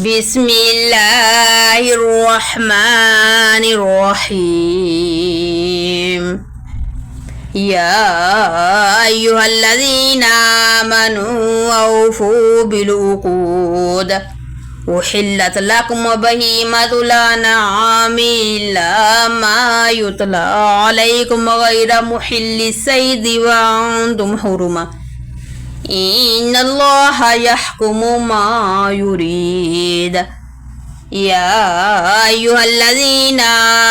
بسم الله الرحمن الرحيم. يا أيها الذين آمنوا أوفوا بالعقود أحلت لكم بهيمة الأنعام إلا ما يتلى عليكم غير محل الصيد وأنتم حرم إن الله يحكم ما يريد. يا أيها الذين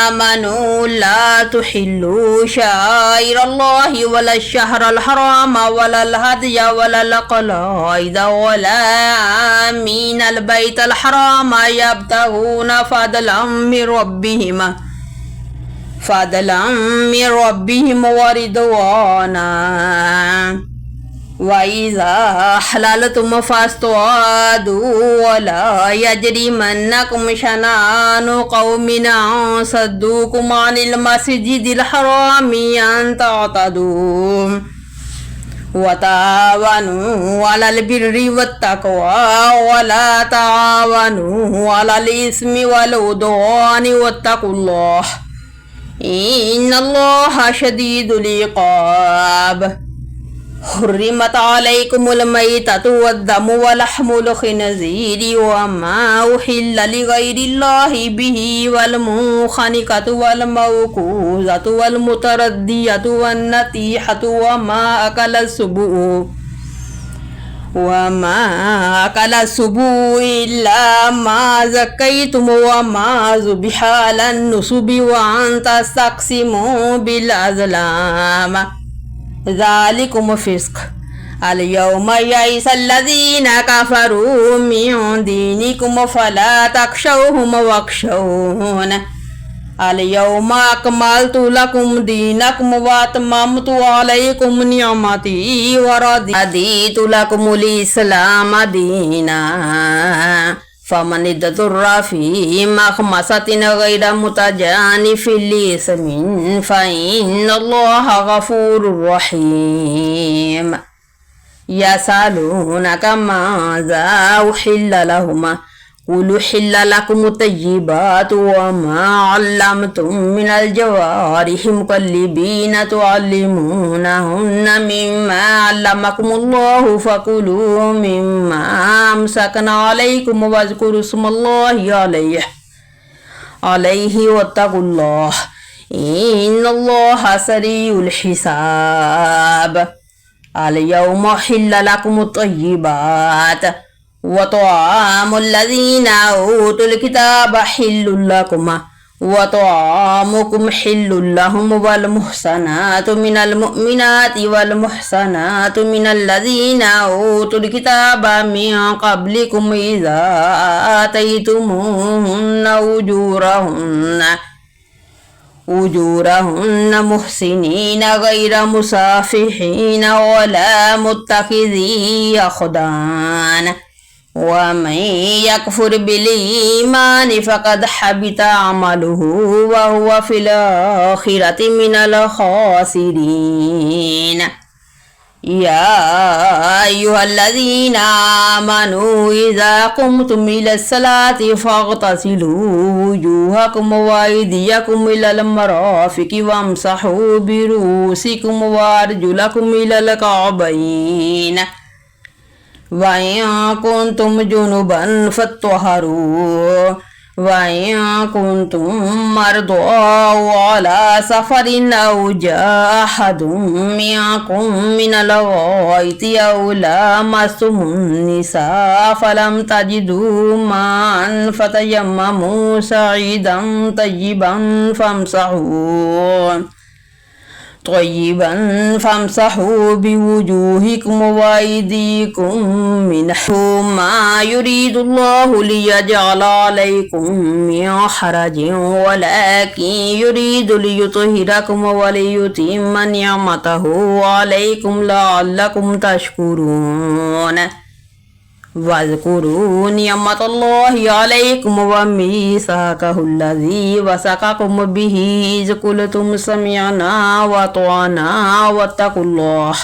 آمنوا لا تحلوا شعائر الله ولا الشهر الحرام ولا الهدي ولا القلائد ولا آمين البيت الحرام يبتغون فضلا من ربهم ورضوانا. وإذا حللتم فاصطادوا ولا يجرمنكم شنآن قوم أن صدوكم عن المسجد الحرام أن تعتدوا وتعاونوا على البر والتقوى ولا تعاونوا على الإثم والعدوان واتقوا الله إن الله شديد العقاب. حرمت عليكم الميتة والدم ولحم الخنزير وما أحل لغير الله به والمنخنقة والموقوذة والمتردية والنطيحة وما أكل السبوع إلا ما زكيتم وما ذبح على النصب وأن تستقسموا بالأزلام ذلكم فسق. اليوم يئس الذين كفروا من دينكم فلا تخشوهم واخشون اليوم أكملت لكم دينكم وأتممت عليكم نعمتي ورضيت لكم الإسلام دينا. فمن اضطر في مخمصة غير متجانف لإثم فإن الله غفور رحيم. يسألونك ماذا أحل لهم قل أحل لكم الطيبات وما علمتم من الجوارح مكلبين تعلمونهن مما علمكم الله فكلوا مما أمسكن عليكم واذكروا اسم الله عليه واتقوا الله إن الله سريع الحساب. اليوم أحل لكم الطيبات وطعام الذين أوتوا الكتاب حل لكم وطعامكم حل لهم والمحصنات من المؤمنات والمحصنات من الذين أوتوا الكتاب من قبلكم إذا آتيتموهن أجورهن محسنين غير مسافحين ولا متخذي أخدان ومن يكفر بالإيمان فقد حبط عمله وهو في الآخرة من الخاسرين. يا أيها الذين آمنوا إذا قمتم إلى الصلاة فاغتسلوا وجوهكم وأيديكم إلى المرافق وامسحوا برؤوسكم وأرجلكم إلى الكعبين وإن كنتم جنبا فاطهروا وإن كنتم مرضى على سفر أو جاء أحد منكم من الغائط أو لامستم النساء فلم تجدوا ماء فتيمموا صعيدا طيبا فامسحوا بوجوهكم وأيديكم منه ما يريد الله ليجعل عليكم من حرج ولكن يريد ليطهركم وليتم نعمته عليكم لعلكم تشكرون. واذكروا نعمة الله عليكم وميثاقه الذي وثقكم به إذ قلتم سمعنا وأطعنا واتقوا الله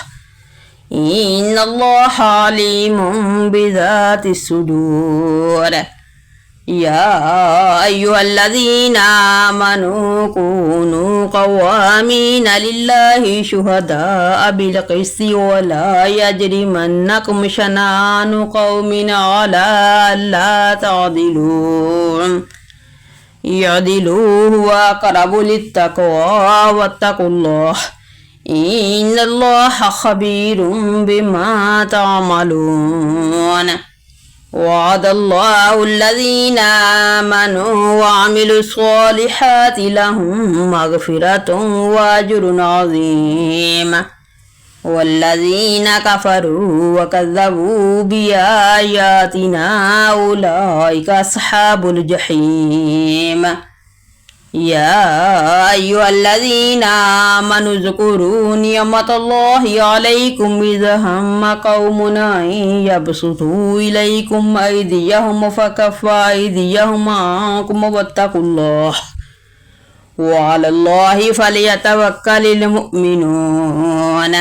إن الله عليم بذات الصدور. يا أيها الذين آمنوا كونوا قوامين لله شهداء بالقسط ولا يجرمنكم شنآن قوم على ألا تعدلوا اعدلوا هو أقرب للتقوى واتقوا الله إن الله خبير بما تعملون وعد الله الذين آمنوا وعملوا الصالحات لهم مغفرة وأجر عظيم والذين كفروا وكذبوا بآياتنا أولئك أصحاب الجحيم يا أيها الذين آمنوا اذكروا نعمة الله عليكم إذا هم قوم أن يبسطوا إليكم أيديهم فكف أيديهم عنكم واتقوا الله وعلى الله فليتوكل المؤمنون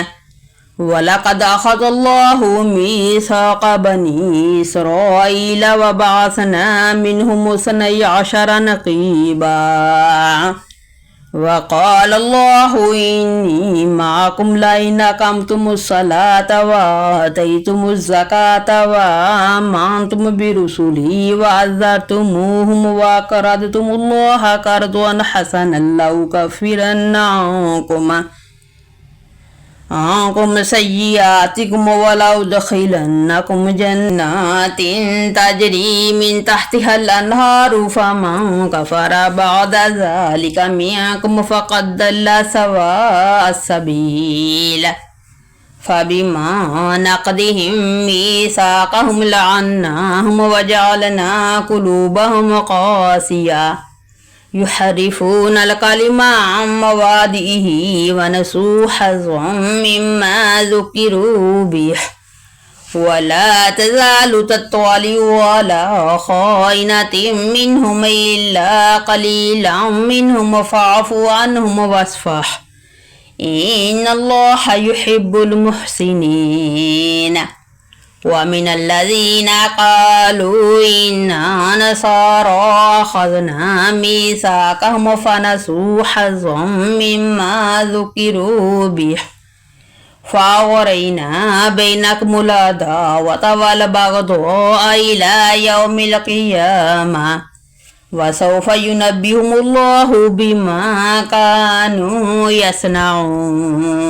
ولقد أخذ الله ميثاق بني إسرائيل وبعثنا منهم 12 نقيبا وقال الله إني معكم لئن أقمتم الصلاة وآتيتم الزكاة وآمنتم برسلي وعزرتموهم وأقرضتم الله قرضا حسنا لأكفرن عنكم سيئاتكم ولأدخلنكم جنات تجري من تحتها الأنهار فمن كفر بعد ذلك منكم فقد ضل سواء السبيل فبما نقضهم ميثاقهم لعناهم وجعلنا قلوبهم قاسية يحرفون الكلم عن مواضعه ونسوا حظا مما ذكروا به ولا تزال تطلع على خائنة منهم إلا قليلا منهم فاعف عنهم واصفح إن الله يحب المحسنين ومن الذين قالوا إنا نصارى أخذنا ميثاقهم فنسوا حظا مما ذكروا به فأغرينا بينكم العداوة والبغضاء إلى يوم القيامة وسوف ينبئهم الله بما كانوا يصنعون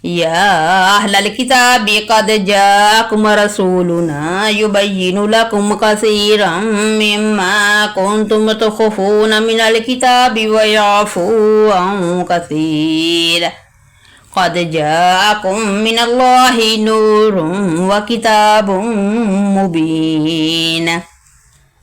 يا أهل الكتاب قد جاءكم رسولنا يبين لكم كثيرا مما كنتم تخفون من الكتاب ويعفو عن كثير قد جاءكم من الله نور وكتاب مبين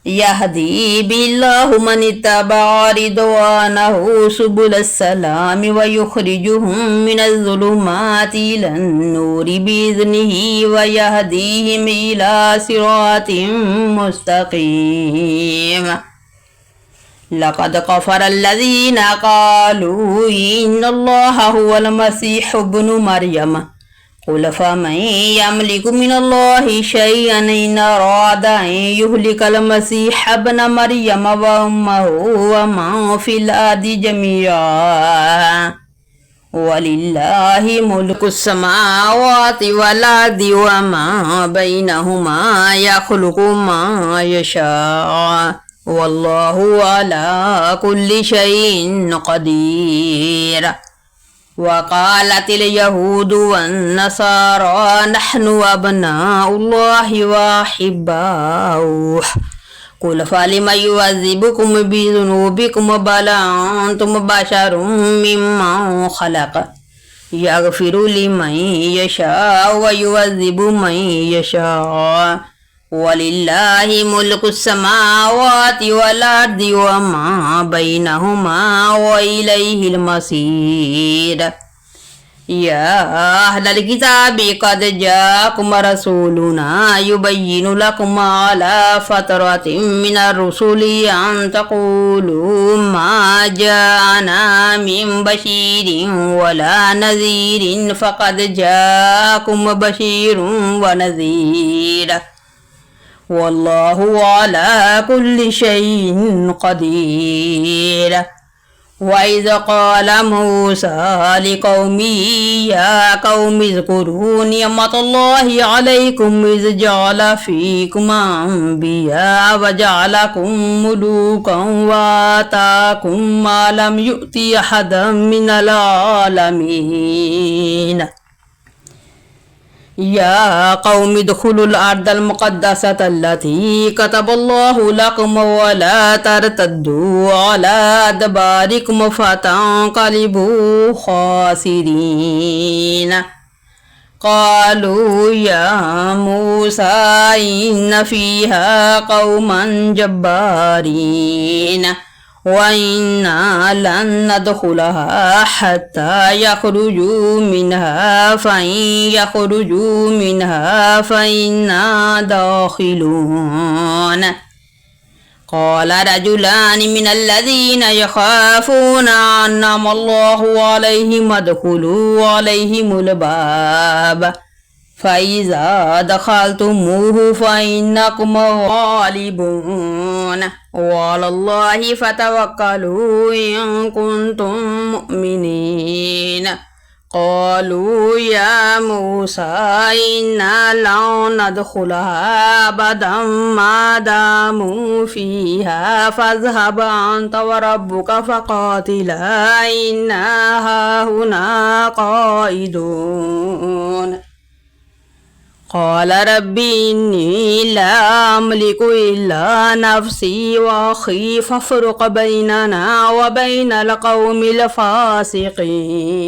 يهدي بالله من اتبع رضوانه سبل السلام ويخرجهم من الظلمات إلى النور بإذنه ويهديهم إلى صراط مستقيم لقد كفر الذين قالوا إن الله هو المسيح ابن مريم قل فمن يملك من الله شيئا إن أراد أن يهلك المسيح ابن مريم وأمه ومن في الأرض جميعا ولله ملك السماوات والأرض وما بينهما يخلق ما يشاء والله على كل شيء قدير وقالت اليهود والنصارى نحن أبناء الله وأحباؤه قل فلم يعذبكم بذنوبكم بل أنتم بشر ممن خلق يغفر لمن يشاء ويعذب من يشاء ولله ملك السماوات والأرض وما بينهما وإليه المصير يا أهل الكتاب قد جاءكم رسولنا يبين لكم على فترة من الرسل أن تقولوا ما جاءنا من بشير ولا نذير فقد جاءكم بشير ونذير والله على كل شيء قدير. وإذ قال موسى لقومه يا قوم اذكروا نعمة الله عليكم إذ جعل فيكم أنبياء وجعلكم ملوكا وآتاكم ما لم يؤت أحدا من العالمين. يا قوم ادخلوا الأرض المقدسة التي كتب الله لكم ولا ترتدوا على أدباركم فتنقلبوا خاسرين. قالوا يا موسى إن فيها قوما جبارين وإنا لن ندخلها حتى يخرجوا منها فإن يخرجوا منها فإنا داخلون. قال رجلان من الذين يخافون أنعم الله عليهم ادخلوا عليهم الباب فإذا دخلتموه فإنكم غالبون وعلى الله فتوكلوا إن كنتم مؤمنين. قالوا يا موسى إنا لن ندخلها أبدا ما داموا فيها فاذهب أنت وربك فقاتلا إنا هاهنا قائدون. قال رب إني لا أملك إلا نفسي وأخي فافرق بيننا وبين القوم الفاسقين.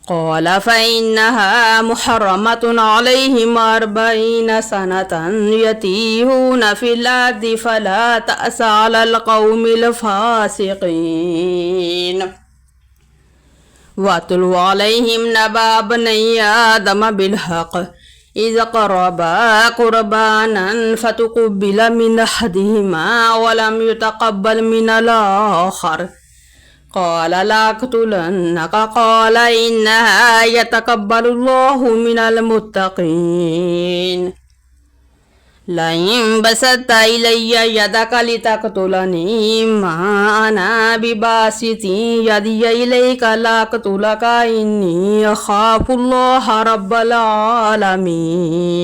قال فإنها محرمة عليهم 40 سنة يتيهون في الأرض فلا تأس على القوم الفاسقين. واتل عليهم نبأ ابني آدم بالحق إذ قربا قربانا فتقبل من أحدهما ولم يتقبل من الآخر قال لأقتلنك قال إنها يتقبل الله من المتقين. لئن بسطت إلي يدك لتقتلني ما أنا بباسط يدي إليك لأقتلك إني أخاف الله رب العالمين.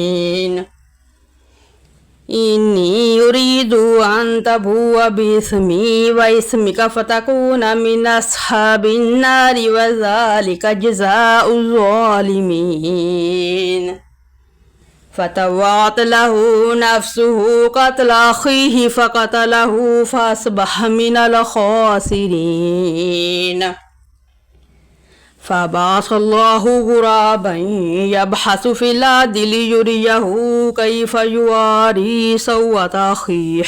إني أريد أن تبوء بإثمي وإثمك فتكون من أصحاب النار وذلك جزاء الظالمين. فتوعت له نفسه قتل أخيه فقتله فأصبح من الخاسرين. فبعث الله غرابا يبحث في الأرض ليريه كيف يواري سوءة أخيه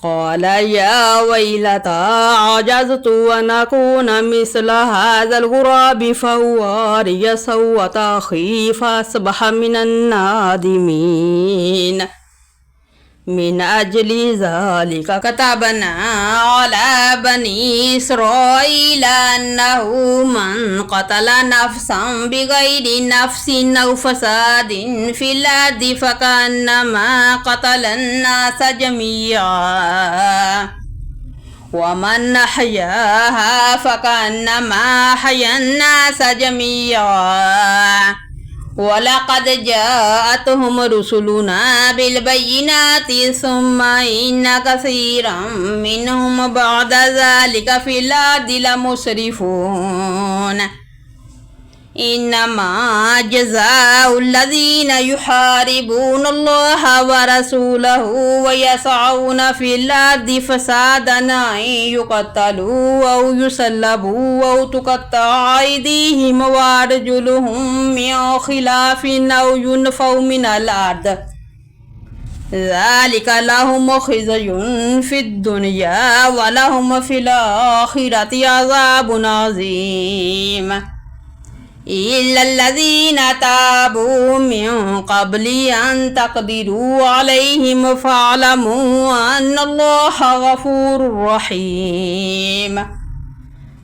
قال يا ويلتى عجزت أن أكون مثل هذا الغراب فأواري سوءة أخي فأصبح من النادمين. من أجل ذلك كتبنا على بني إسرائيل أنه من قتل نفسا بغير نفس أو فساد في الأرض فكأنما قتل الناس جميعا ومن أحياها فكأنما أحيا الناس جميعا. ولقد جاءتهم رسلنا بالبينات ثم إن كثيرا منهم بعد ذلك في الأرض لمسرفون. إنما جزاء الذين يحاربون الله ورسوله ويسعون في الأرض فسادا أن يقتلوا أو يسلبوا أو تقطع أيديهم وأرجلهم من خلاف أو ينفوا من الأرض ذلك لهم خزي في الدنيا ولهم في الآخرة عذاب عظيم. إلا الذين تابوا من قبل أن تقدروا عليهم فاعلموا أن الله غفور رحيم.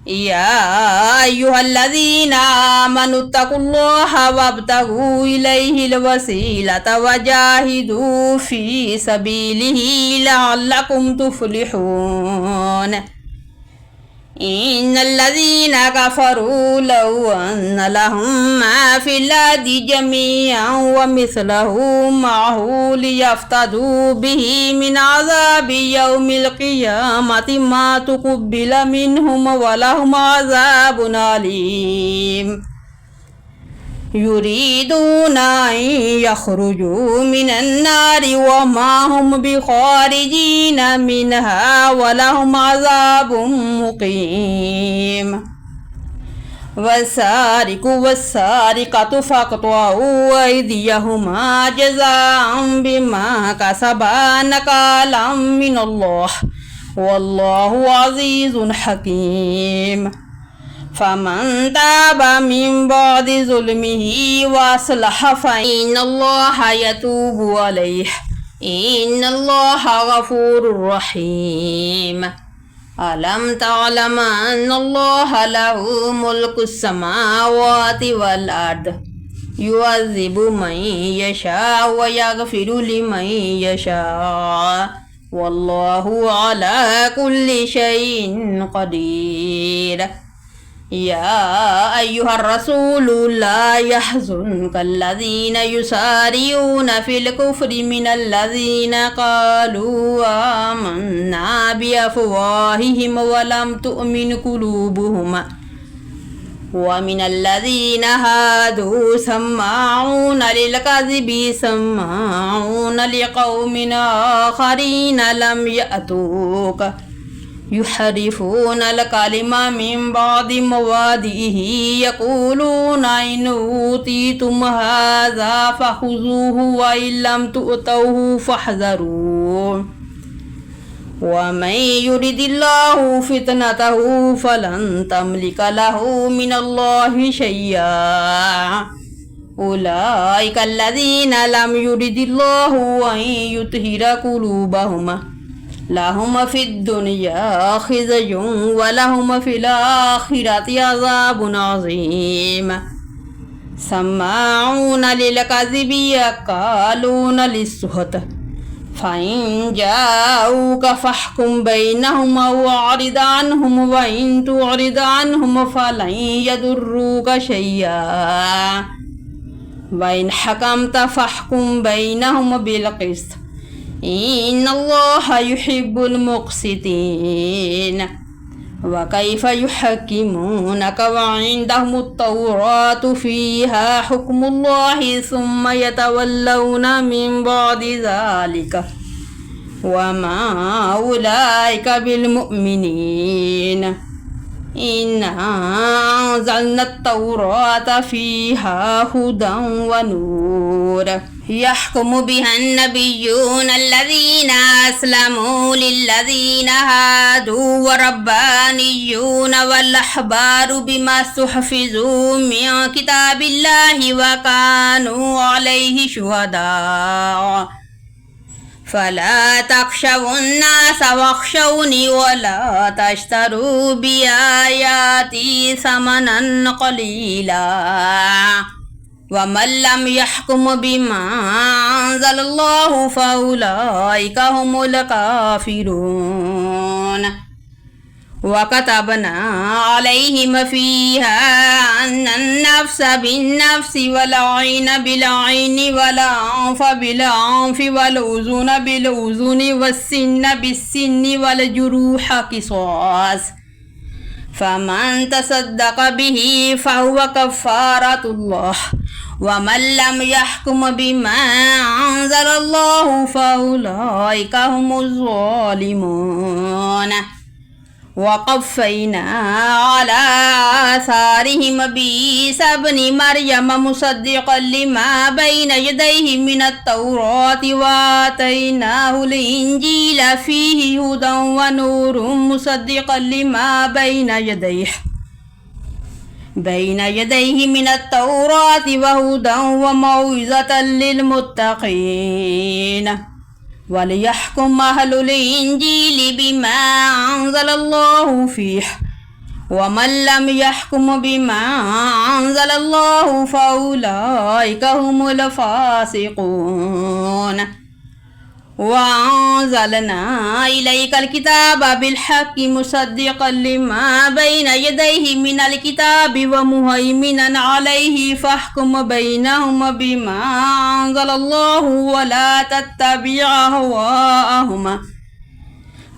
يا أيها الذين آمنوا اتقوا الله وابتغوا إليه الوسيلة وجاهدوا في سبيله لعلكم تفلحون إن الذين كفروا لو أن لهم ما في الأرض جميعا ومثله معه ليفتدوا به من عذاب يوم القيامة ما تقبل منهم ولهم عذاب أليم يريدون أن يخرجوا من النار وما هم بخارجين منها ولهم عذاب مقيم والسارق والسارقة فاقطعوا أيديهما جزاء بما كسبا نكالا من الله والله عزيز حكيم فمن تاب من بعد ظلمه وأصلح فإن الله يتوب عليه إن الله غفور رحيم ألم تعلم أن الله له ملك السماوات والأرض يعذب من يشاء ويغفر لمن يشاء والله على كل شيء قدير يا أيها الرسول لا يحزنك الذين يسارعون في الكفر من الذين قالوا آمنا بأفواههم ولم تؤمن قلوبهم ومن الذين هادوا سماعون للكذب سماعون لقوم آخرين لم يأتوك يحرفون الكلم من بعد مواضعه يقولون إن أوتيتم هذا فخذوه وإن لم تؤتوه فاحذروا ومن يرد الله فتنته فلن تملك له من الله شيئا أولئك الذين لم يرد الله أن يطهر قلوبهم لهم في الدنيا خزي ولهم في الآخرة عذاب عظيم سماعون للكذب يقالون للسحت فإن جاءوك فاحكم بينهم أو أعرض عنهم وإن تعرض عنهم فلن يضروك شيئا وإن حكمت فاحكم بينهم بالقسط إن الله يحب المقسطين وكيف يحكمونك وعندهم التوراة فيها حكم الله ثم يتولون من بعد ذلك وما أولئك بالمؤمنين إنا أنزلنا التوراة فيها هدى ونور يحكم بها النبيون الذين أسلموا للذين هادوا وربانيون والأحبار بما استحفظوا من كتاب الله وكانوا عليه شهداء فلا تخشوا الناس واخشوني ولا تشتروا بآياتي ثمنا قليلا ومن لم يحكم بما أنزل الله فأولئك هم الكافرون وكتبنا عليهم فيها أن النفس بالنفس والعين بالعين والأنف بالأنف والأذن بالأذن والسن بالسن والجروح قصاص فمن تصدق به فهو كفارة الله ومن لم يحكم بما أنزل الله فأولئك هم الظالمون وقفينا على آثارهم بعيسى ابن مريم مصدقا لما بين يديه من التوراة وآتيناه الإنجيل فيه هدى ونور مصدقا لما بين يديه من التوراة وهدى وموعظة للمتقين وليحكم أهل الإنجيل بما أنزل الله فيه ومن لم يحكم بما أنزل الله فأولئك هم الفاسقون وأنزلنا إليك الكتاب بالحق مصدقا لما بين يديه من الكتاب ومهيمنا عليه فاحكم بينهم بما أنزل الله ولا تتبع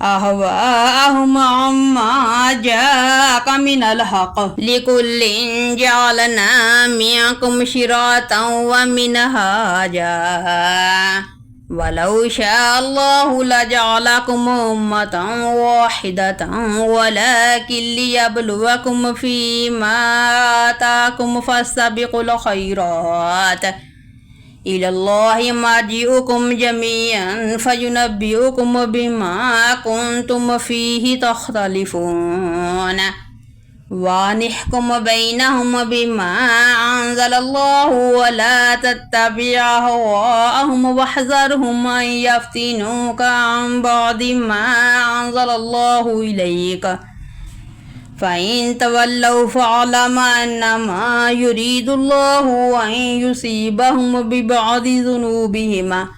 أهواءهم عما جاءك من الحق لكل جعلنا منكم شرعة ومنهاجا ولو شاء الله لجعلكم أمة واحدة ولكن ليبلوكم فيما آتاكم فاستبقوا الخيرات إلى الله مرجعكم جميعا فينبئكم بما كنتم فيه تختلفون ونحكم بينهم بما أنزل الله ولا تتبع أهواءهم واحذرهم أن يفتنوك عن بعض ما أنزل الله إليك فإن تولوا فاعلم أنما يريد الله أن يصيبهم ببعض ذنوبهم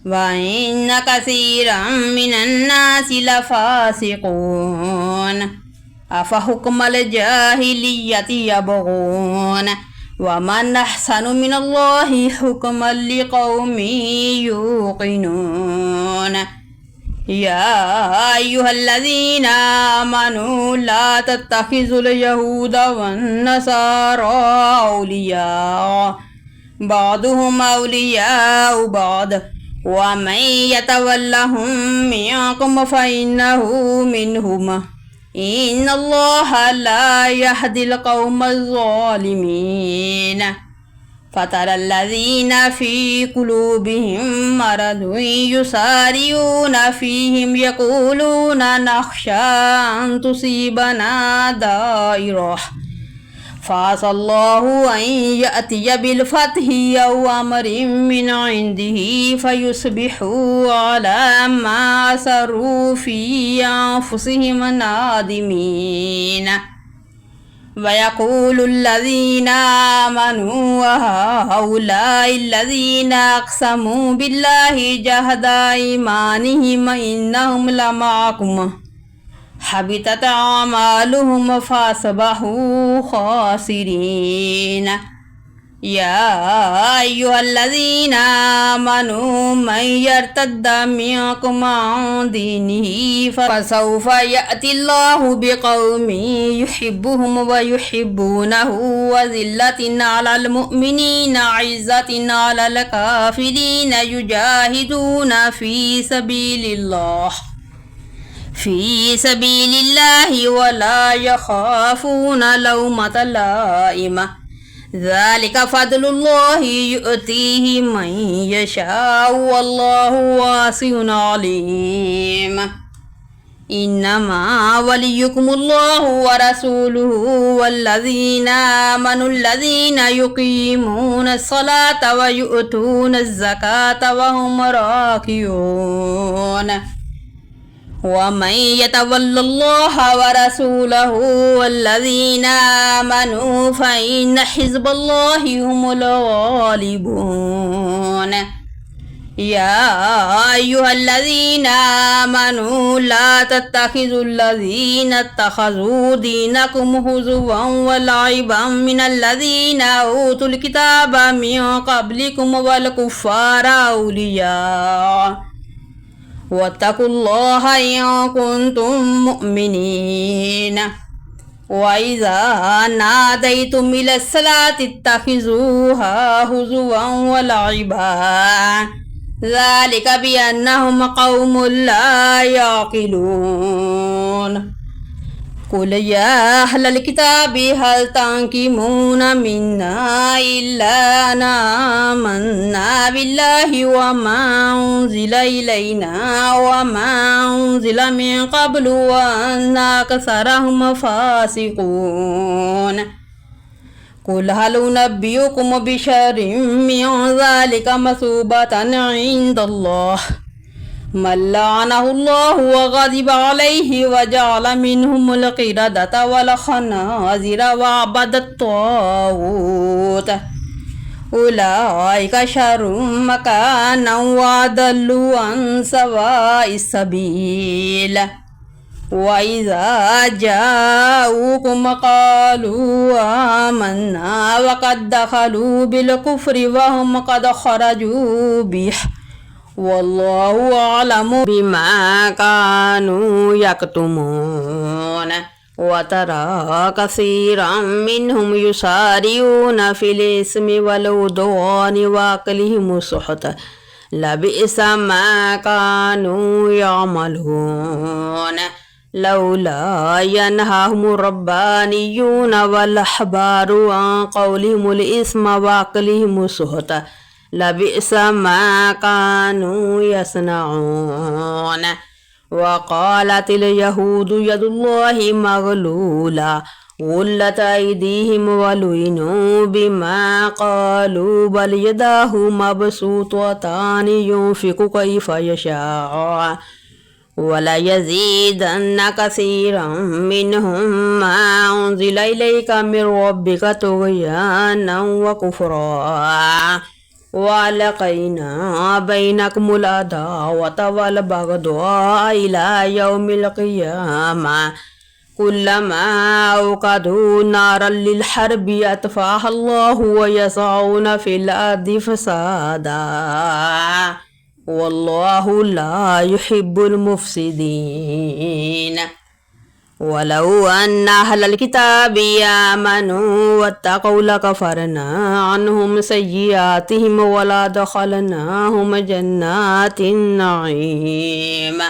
وإن كثيرا من الناس لفاسقون أفحكم الجاهلية يبغون ومن أحسن من الله حكما لقوم يوقنون يا أيها الذين آمنوا لا تتخذوا اليهود والنصارى أولياء بعضهم أولياء بعض ومن يتولهم منكم فإنه منهم إن الله لا يهدي القوم الظالمين فترى الذين في قلوبهم مرض يسارعون فيهم يقولون نخشى أن تصيبنا دائرة فعسى الله أن يأتي بالفتح أو أمر من عنده فيصبحوا على ما أسروا في أنفسهم نادمين ويقول الذين آمنوا وهؤلاء الذين أقسموا بالله جهد أيمانهم إنهم لمعكم حبطت أعمالهم فأصبحوا خاسرين يا أيها الذين آمنوا من يرتد منكم عن دينه فسوف يأتي الله بقوم يحبهم ويحبونه وذلة على المؤمنين عزة على الكافرين يجاهدون في سبيل الله ولا يخافون لومة لائمة ذلك فضل الله يؤتيه من يشاء والله واسع عليم إنما وليكم الله ورسوله والذين آمنوا الذين يقيمون الصلاة ويؤتون الزكاة وهم راكعون ومن يتول الله ورسوله والذين آمنوا فإن حزب الله هم الغالبون يا أيها الذين آمنوا لا تتخذوا الذين اتخذوا دينكم هزوا ولعبا من الذين أوتوا الكتاب من قبلكم والكفار أولياء واتقوا الله إن كنتم مؤمنين وإذا ناديتم إلى الصلاة اتخذوها هزوا ولعبا ذلك بأنهم قوم لا يعقلون قل يا أهل الكتاب هل تنقمون منا إلا أن آمنا بالله وما أنزل إلينا وما أنزل من قبل وأن أكثرهم فاسقون قل هل ننبئكم بشر من ذلك مثوبة عند الله من لعنه الله وغضب عليه وجعل منهم القردة والخنازير وعبد الطاغوت أولئك شر مكانا وأضل عن سواء السبيل وإذا جاءوكم قالوا آمنا وقد دخلوا بالكفر وهم قد خرجوا به والله أعلم بما كانوا يكتمون وترى كثيرا منهم يسارعون في الإثم والعدوان وأكلهم السحت لبئس ما كانوا يعملون لولا ينهاهم الربانيون والأحبار عن قولهم الإثم وأكلهم السحت لبئس ما كانوا يصنعون وقالت اليهود يد الله مغلولة غلت أيديهم ولعنوا بما قالوا بل يداه مبسوطتان ينفق كيف يشاء وليزيدن كثيرا منهم ما أنزل إليك من ربك طغيانا وكفرا وألقينا بينكم العداوة والبغضاء إلى يوم القيامة كلما أوقدوا نارا للحرب أطفاها الله ويسعون في الأرض فسادا والله لا يحب المفسدين ولو أن أهل الكتاب آمنوا واتقوا لكفرنا عنهم سيئاتهم ولأدخلناهم جنات النعيم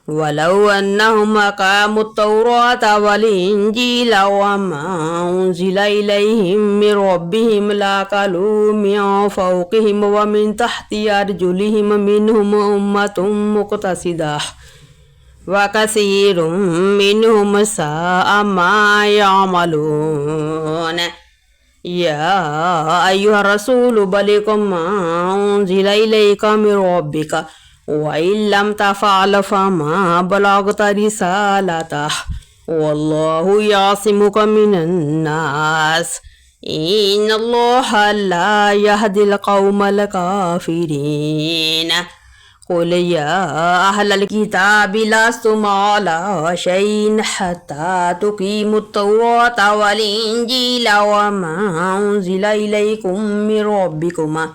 ولو أنهم أقاموا التوراة والإنجيل وما أنزل إليهم من ربهم لأكلوا من فوقهم ومن تحت أرجلهم منهم أمة مقتصدة وكثير منهم ساء ما يعملون يا أيها الرسول بلغ ما أنزل إليك من ربك وإن لم تفعل فما بلغت رسالته والله يعصمك من الناس إن الله لا يهدي القوم الكافرين قل يا أهل الكتاب لستم على شيء حتى تقيموا التوراة والإنجيل وما أنزل إليكم من ربكم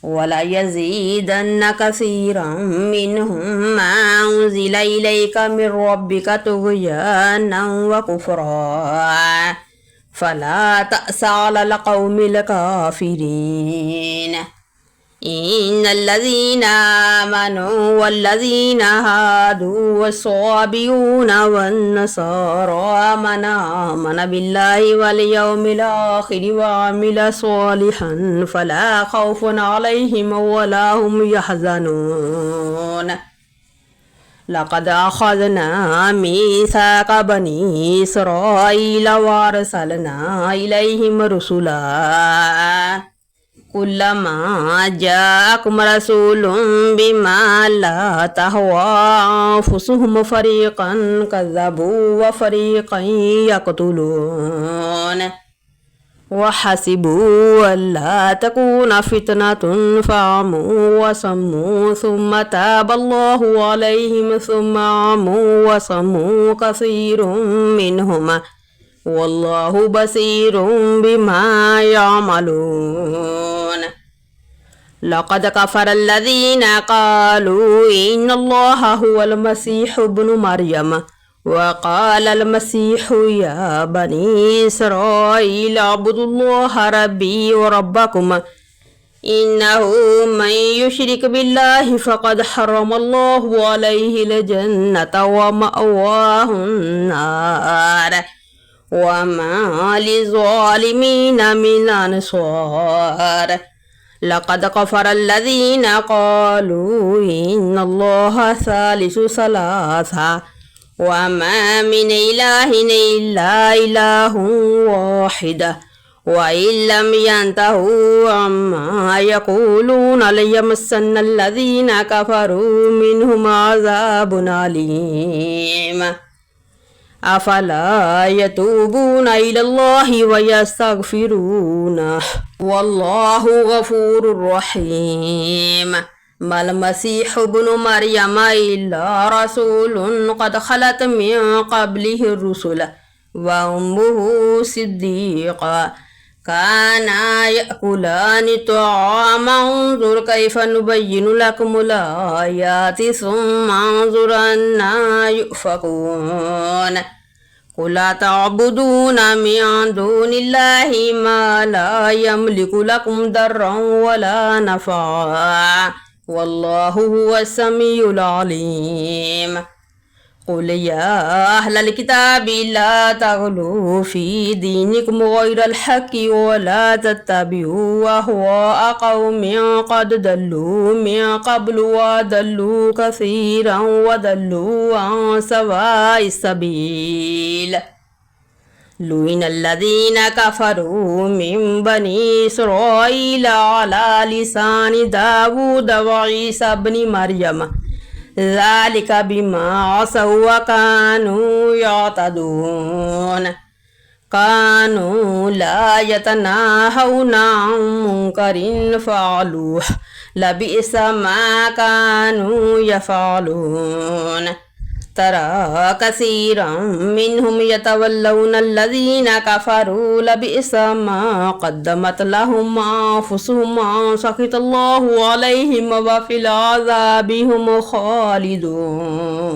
ولا يزيدن كثيرا منهم ما أنزل إليك من ربك طغيانا وكفرا فلا تأس على القوم الكافرين إن الذين آمنوا والذين هادوا والصابئون والنصارى من آمن بالله واليوم الآخر وعمل صالحا فلا خوف عليهم ولا هم يحزنون لقد أخذنا ميثاق بني إسرائيل وأرسلنا إليهم رسلا كلما جاءكم رسول بما لا تهوى أنفسهم فريقا كذبوا وفريقا يقتلون وحسبوا ألا تكون فتنة فعموا وصموا ثم تاب الله عليهم ثم عموا وصموا كثير منهم والله بصير بما يعملون لقد كفر الذين قالوا إن الله هو المسيح ابن مريم وقال المسيح يا بني إسرائيل اعبدوا الله ربي وربكم إنه من يشرك بالله فقد حرم الله عليه الجنة ومأواه النار وما للظالمين من أنصار لقد كفر الذين قالوا إن الله ثالث ثلاثة وما من إله إلا إله واحد وإن لم ينتهوا عما يقولون ليمسن الذين كفروا منهم عذاب أليم أفلا يتوبون إلى الله ويستغفرونه والله غفور رحيم ما المسيح ابن مريم إلا رسول قد خلت من قبله الرسل وأمه صديقة كانا يأكلان الطعام انظر كيف نبين لكم الآيات ثم انظر أنا يؤفكون قل تعبدون من دون الله ما لا يملك لكم ضرا ولا نفعا والله هو السميع العليم قل يا أهل الكتاب لا تغلوا في دينكم غير الحق ولا تتبعوا أهواء قوم قد ضلوا من قبل وضلوا كثيرا وضلوا عن سواء السبيل لعن الذين كفروا من بني إسرائيل على لسان داود وعيسى بن مريم ذلك بما عصوا وكانوا يعتدون كانوا لا يتناهون عن منكر فعلوه لبئس ما كانوا يفعلون ترى كثيرا منهم يتولون الذين كفروا لبئس ما قدمت لهم أنفسهم أن سخط الله عليهم وفي العذاب هم خالدون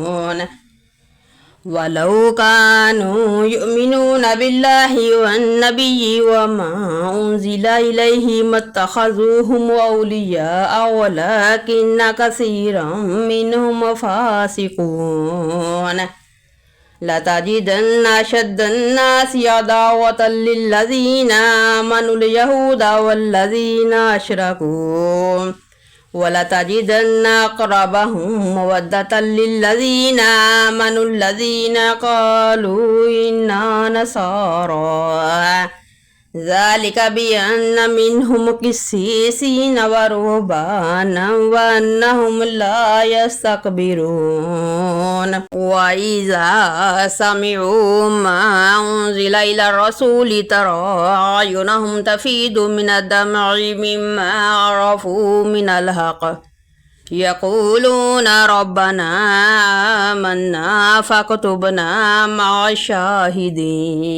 ولو كانوا يؤمنون بالله والنبي وما أنزل إليه ما اتخذوهم أولياء ولكن كثيرا منهم فاسقون لتجدن أشد الناس عداوة للذين آمنوا اليهود والذين أشركوا ولتجدن أقربهم مودة للذين آمنوا الذين قالوا إنا نصارى ذلك بأن منهم قسيسين ورهبانا وأنهم لا يستكبرون وإذا سمعوا ما أنزل إلى الرسول ترى أعينهم تفيض من الدمع مما عرفوا من الحق يقولون ربنا آمنا فاكتبنا مع الشاهدين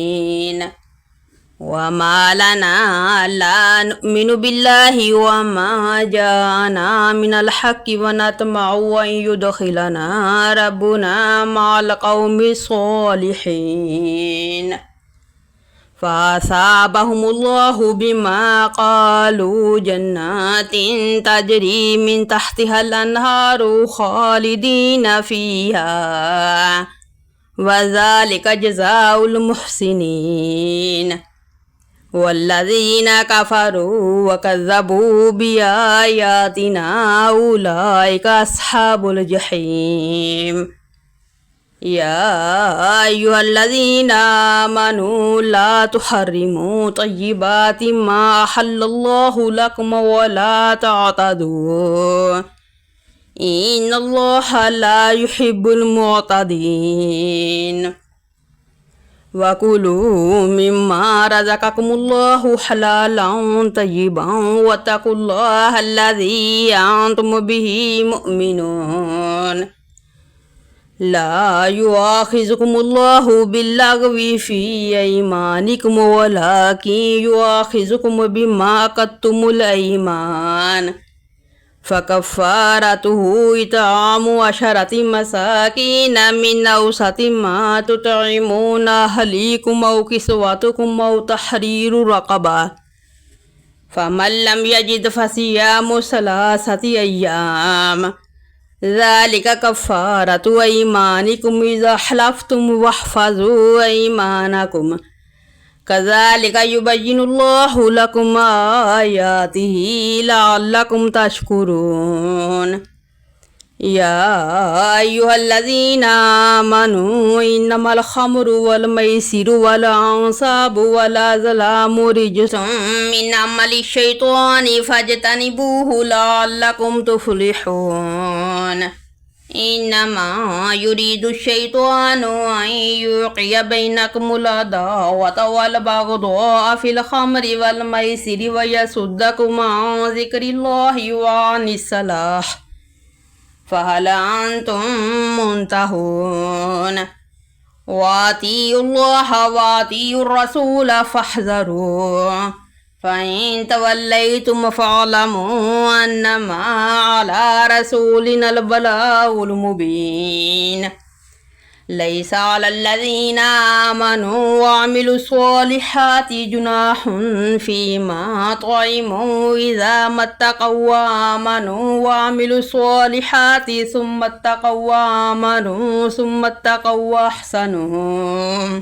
وما لنا لا نؤمن بالله وما جاءنا من الحق ونطمع أن يدخلنا ربنا مع القوم الصالحين فأصابهم الله بما قالوا جنات تجري من تحتها الأنهار خالدين فيها وذلك جزاء المحسنين والذين كفروا وكذبوا بآياتنا أولئك أصحاب الجحيم يا أيها الذين آمنوا لا تحرموا طيبات ما أحل الله لكم ولا تعتدوا إن الله لا يحب المعتدين وكلوا مما رزقكم الله حلالا طيبا واتقوا الله الذي أنتم به مؤمنون لا يؤاخذكم الله باللغو في أيمانكم ولكن يؤاخذكم بما عقدتم الأيمان فكفارته إطعام 10 مساكين من أوسط ما تطعمون أهليكم أو كسوتكم أو تحرير رقبة فمن لم يجد فصيام 3 أيام ذلك كفارة أيمانكم إذا حلفتم واحفظوا أيمانكم كذلك يبين الله لكم آياته لعلكم تشكرون يا أيها الذين آمنوا إنما الخمر والميسر والأنصاب والأزلام رجس من عمل الشيطان فاجتنبوه لعلكم تفلحون إنما يريد الشيطان أن يوقع بينكم العداوة والبغضاء في الخمر والميسر ويصدكم عن ذكر الله وعن الصلاة فهل أنتم منتهون وأطيعوا الله وأطيعوا الرسول فاحذروا فإن توليتم فاعلموا أنما على رسولنا البلاغ المبين ليس على الذين آمنوا وعملوا الصالحات جناح فيما طعموا إذا ما اتقوا وآمنوا وعملوا الصالحات ثم اتقوا وآمنوا ثم اتقوا وأحسنوا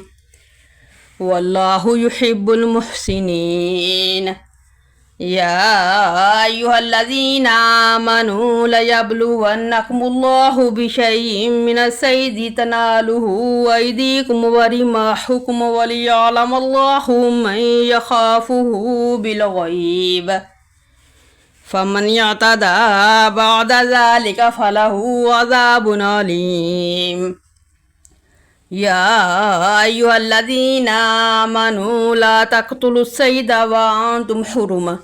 والله يحب المحسنين يا أيها الذين آمنوا ليبلونكم الله بشيء من الصيد تناله أيديكم ورماحكم وليعلم الله من يخافه بالغيب فمن يعتدى بعد ذلك فله عذاب أليم يا أيها الذين آمنوا لا تقتلوا الصيد وأنتم حرم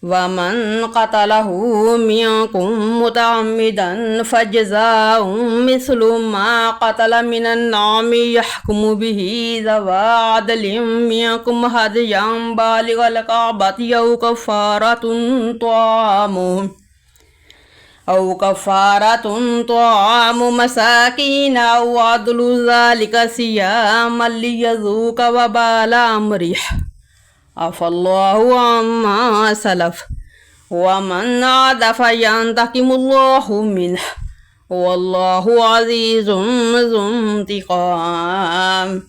ومن قتله منكم متعمدا فجزاء مثل ما قتل من النعم يحكم به ذوى عدل منكم هديا بالغ الكعبة أو كفارة طعام مساكين أو عدل ذلك صياما ليذوق وبال أمره عفى الله عما سلف ومن عاد فينتقم الله منه والله عزيز ذو انتقام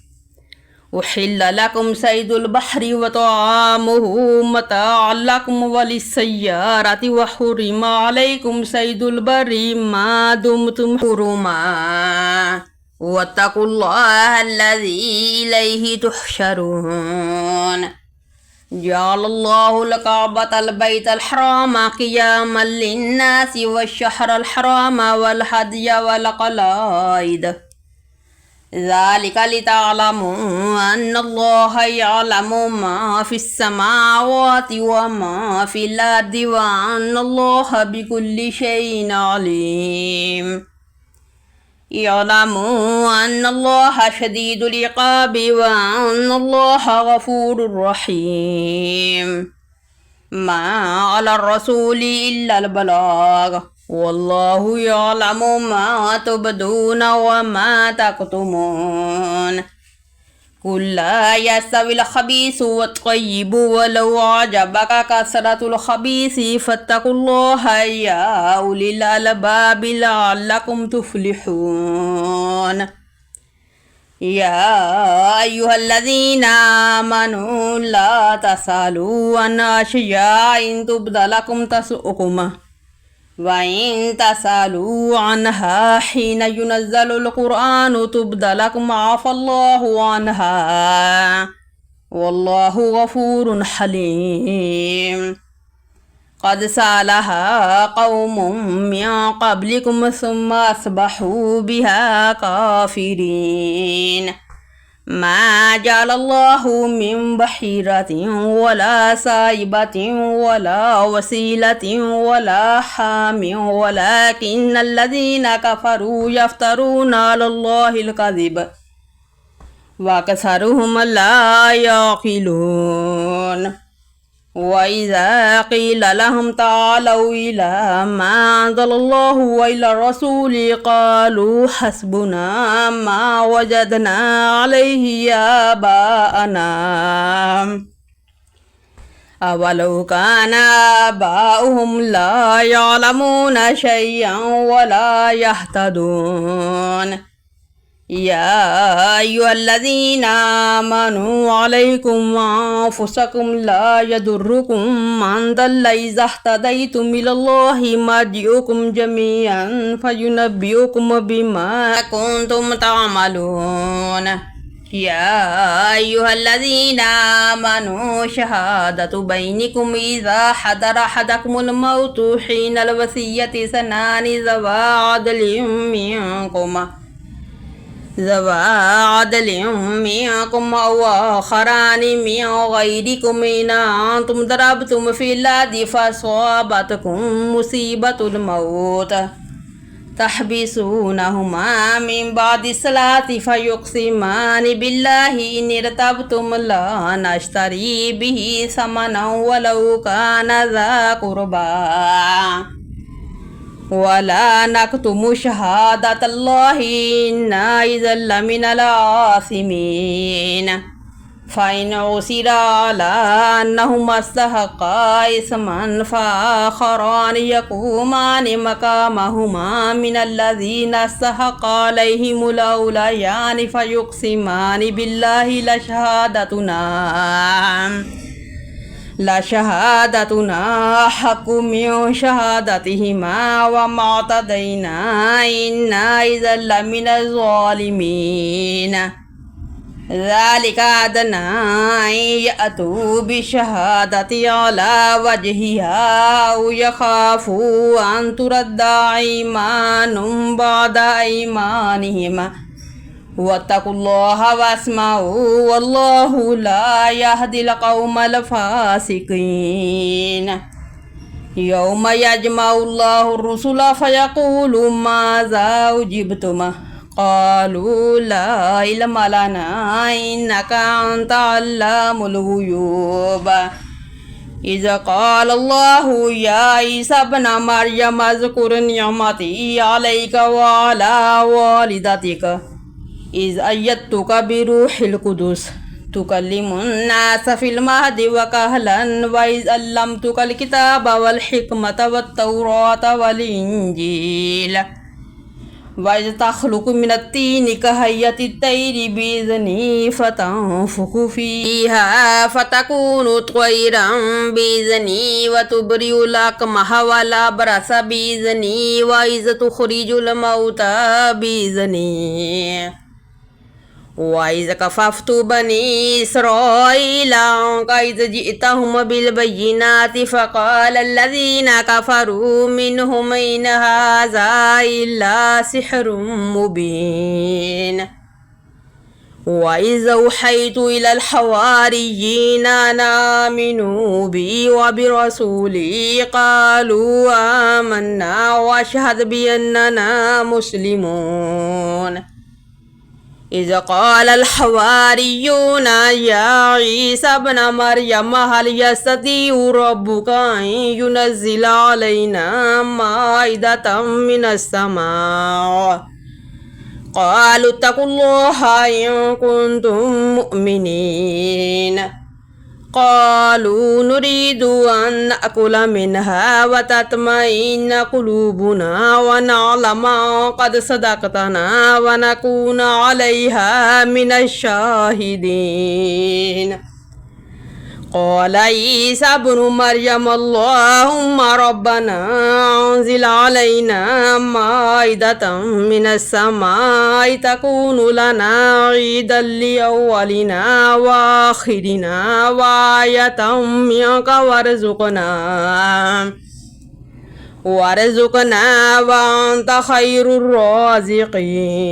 أحل لكم صيد البحر وطعامه متاعا لكم وللسيارة وحرم عليكم صيد البر ما دمتم حرما واتقوا الله الذي إليه تحشرون جعل الله الكعبة البيت الحرام قياما للناس والشهر الحرام والهدي والقلائد ذلك لتعلموا أن الله يعلم ما في السماوات وما في الأرض وأن الله بكل شيء عليم اعلموا أن الله شديد العقاب وأن الله غفور رحيم ما على الرسول إلا البلاغ والله يعلم ما تبدون وما تكتمون قل لا يستوي الخبيث والطيب ولو أعجبك كثرة الخبيث فاتقوا الله يا أولي الألباب لعلكم تفلحون يا أيها الذين آمنوا لا تسألوا عن أشياء إن تبد لكم تسؤكم وإن تسألوا عنها حين ينزل القرآن تبد لكم عفى الله عنها والله غفور حليم قد سألها قوم من قبلكم ثم أصبحوا بها كافرين ما جعل الله من بحيرة ولا سائبة ولا وسيلة ولا حام ولكن الذين كفروا يفترون على الله الكذب وأكثرهم لا يعقلون وإذا قيل لهم تعالوا إلى ما أنزل الله وإلى الرسول قالوا حسبنا ما وجدنا عليه آباءنا أولو كان آباؤهم لا يعلمون شيئا ولا يهتدون يا أيها الذين آمنوا عليكم أنفسكم لا يضركم من ضل إذا اهتديتم إلى الله مرجعكم جميعا فينبئكم بما كنتم تعملون. يا أيها الذين آمنوا شهادة بينكم إذا حضر أحدكم الموت حين الوصية اثنان ذوى عدل منكم أو آخران من غيركم إن أنتم ضربتم في الأرض فأصابتكم مصيبة الموت تحبسونهما من بعد الصلاة فيقسمان بالله إن ارتبتم لا نشتري به ثمنا ولو كان ذا قربى ولا نكتم شهادة الله إنا إذا لمن الآثمين. فإن عثر على أنهما استحقا إثما فآخران يقومان مقامهما من الذين استحق عليهم الأوليان فيقسمان بالله لشهادتنا حق من شهادتهما وما اعتدينا إنا إذا لمن الظالمين. ذلك أدنى أن يأتوا بالشهادة على وجهها أو يخافوا أن ترد أيمان بعد أيمانهم واتقوا الله واسمعوا والله لا يهدي القوم الفاسقين. يوم يجمع الله الرسل فيقول ماذا أجبتم قالوا لا علم لنا إنك أنت علام الغيوب. إذا قال الله يا عيسى ابن مريم اذكر نعمتي عليك وعلى والدتك إذ أيدتك بروح القدس تكلم الناس في المهد وكهلا وإذ علمتك الكتاب والحكمة والتوراة والإنجيل وإذ تخلق من الطين كهيئة الطير بإذني فتنفخ فيها فتكون طيرا بإذني وتبرئ الأكمه والأبرص بإذني وإذ تخرج الموتى بإذني وإذ كففت بني إسرائيل عنك إذ جئتهم بالبينات فقال الذين كفروا منهم إن هذا إلا سحر مبين. وإذ أوحيت إلى الحواريين أن آمنوا بي وبرسولي قالوا آمنا واشهد بأننا مسلمون. إذ قال الحواريون يا عيسى ابن مريم هل يستطيع ربك أن ينزل علينا مائدة من السماء قالوا اتقوا الله إن كنتم مؤمنين. قالوا نريد أن نأكل منها وتطمئن قلوبنا ونعلم قد صدقتنا ونكون عليها من الشاهدين. قال عيسى ابن مريم اللهم ربنا أنزل علينا مائدة من السماء تكون لنا عيدا لأولنا وآخرنا وآية منك وارزقنا وأنت خير الرازقين.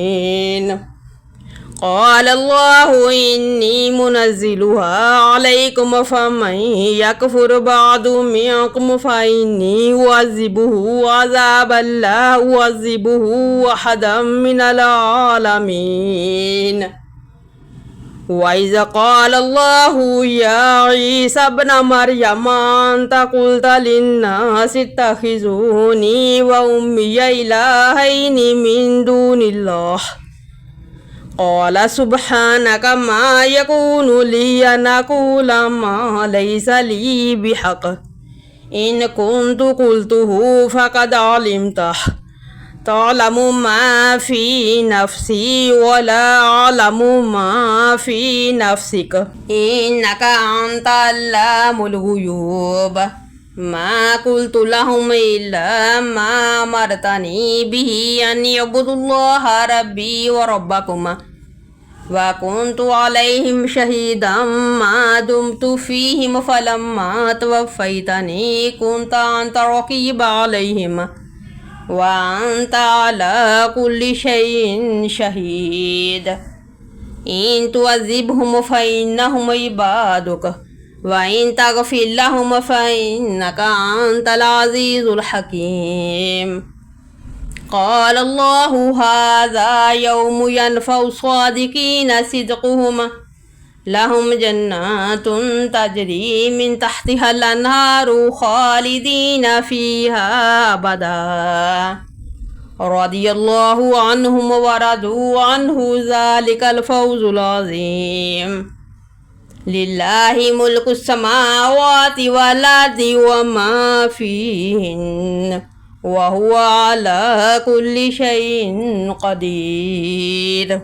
قال الله إني منزلها عليكم فمن يكفر بعد منكم فإني أعذبه عذابا لا أعذبه أحدا من العالمين. وإذا قال الله يا عيسى ابن مريم أنت قلت للناس اتخذوني وأمي إلهين من دون الله قال سبحانك ما يكون لي أن أقول ما ليس لي بحق إن كنت قلته فقد علمته تعلم ما في نفسي ولا أعلم ما في نفسك إنك أنت علام الغيوب ما قلت لهم إلا ما أمرتني به أن يعبدوا الله ربي وربكم وكنت عليهم شهيدا ما دمت فيهم فلما توفيتني كنت أنت رقيب عليهم وأنت على كل شيء شهيد إن تعذبهم فإنهم عبادك وإن تغفر لهم فإنك أنت العزيز الحكيم قال الله هذا يوم ينفع الصادقين صدقهم لهم جنات تجري من تحتها الأنهار خالدين فيها أبدا رضي الله عنهم ورضوا عنه ذلك الفوز العظيم لله ملك السماوات والأرض وما فيهن وهو على كل شيء قدير